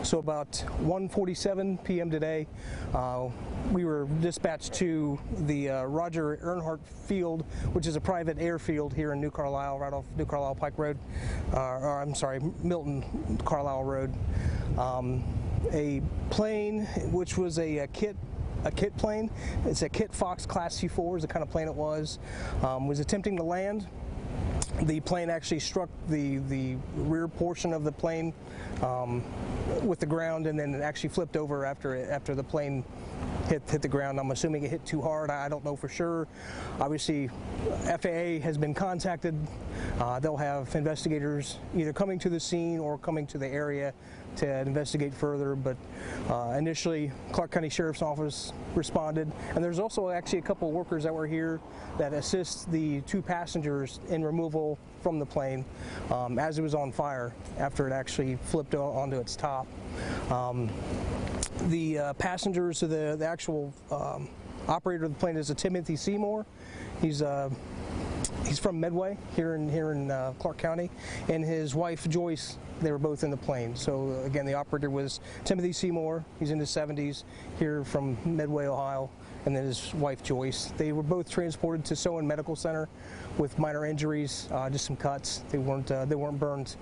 So about 1:47 p.m. today, we were dispatched to the Roger Earnhardt Field, which is a private airfield here in New Carlisle, right off New Carlisle Pike Road, or I'm sorry, Milton Carlisle Road. A plane, which was a kit plane. It's a Kit Fox Class C4 is the kind of plane it was attempting to land. The plane actually struck the rear portion of the plane with the ground, and then it actually flipped over after the plane hit the ground. I'm assuming it hit too hard. I don't know for sure. Obviously, FAA has been contacted. They'll have investigators either coming to the scene or coming to the area to investigate further, but initially Clark County Sheriff's Office responded, and there's also actually a couple of workers that were here that assist the two passengers in removal from the plane as it was on fire after it actually flipped onto its top. The passengers, so the actual operator of the plane is a Timothy Seymour. He's from Medway here in Clark County, and his wife Joyce. They were both in the plane. So again, the operator was Timothy Seymour. He's in his 70s, here from Medway, Ohio, and then his wife Joyce. They were both transported to Sowen Medical Center with minor injuries, just some cuts. They weren't burned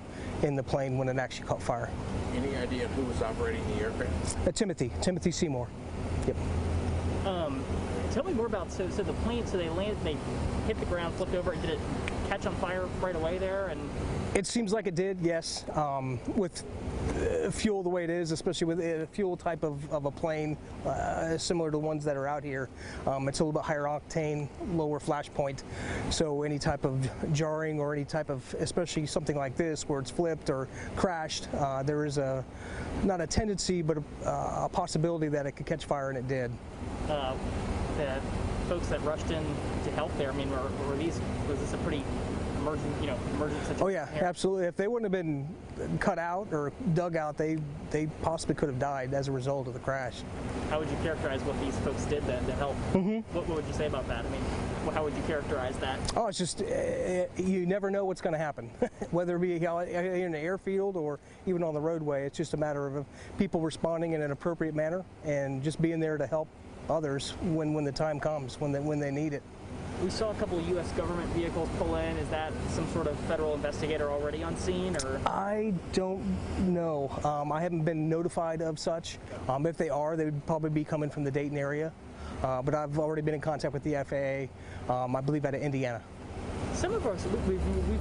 in the plane when it actually caught fire. Any idea who was operating the aircraft? Timothy Seymour. Yep. Tell me more about so the plane. So they landed, they hit the ground, flipped over. Did it catch on fire right away there? And it seems like it did, yes. With fuel the way it is, especially with a fuel type of a plane similar to the ones that are out here, it's a little bit higher octane, lower flash point. So any type of jarring or any type of, especially something like this where it's flipped or crashed, there is not a tendency, but a possibility that it could catch fire, and it did. The folks that rushed in to help there, I mean, was this a pretty emergent situation? Oh yeah, absolutely. If they wouldn't have been cut out or dug out, they possibly could have died as a result of the crash. How would you characterize what these folks did then to help? Mm-hmm. What would you say about that? I mean, how would you characterize that? Oh, it's just, you never know what's going to happen, whether it be in the airfield or even on the roadway. It's just a matter of people responding in an appropriate manner and just being there to help others when the time comes, when they need it. We saw a couple of U.S. government vehicles pull in. Is that some sort of federal investigator already on scene, or? I don't know. I haven't been notified of such. If they are, they would probably be coming from the Dayton area. But I've already been in contact with the FAA, I believe out of Indiana. Some of us, we've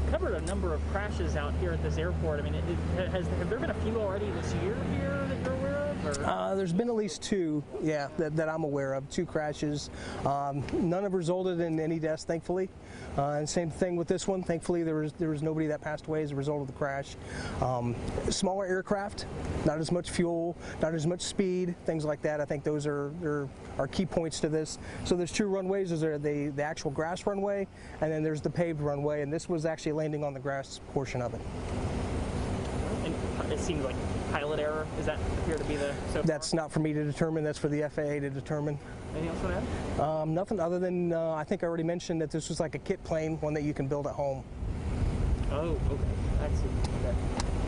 covered a number of crashes out here at this airport. I mean, have there been a few already this year here that you're aware of? There's been at least two, yeah, that I'm aware of, 2 crashes. None have resulted in any deaths, thankfully. And same thing with this one. Thankfully, there was nobody that passed away as a result of the crash. Smaller aircraft, not as much fuel, not as much speed, things like that. I think those are key points to this. So there's 2 runways. There's the actual grass runway, and then there's the paved runway, and this was actually landing on the grass portion of it. And it seems like pilot error. Does that appear to be the? That's not for me to determine. That's for the FAA to determine. Anything else you want to add? Nothing other than I think I already mentioned that this was like a kit plane, one that you can build at home. Oh, okay. Excellent. Okay.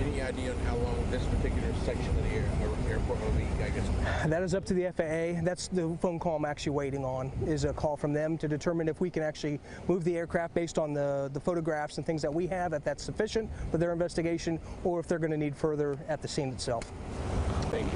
Any idea on how long this particular section of the airport will be, I guess? That is up to the FAA. That's the phone call I'm actually waiting on, is a call from them to determine if we can actually move the aircraft based on the photographs and things that we have, if that's sufficient for their investigation, or if they're going to need further at the scene itself.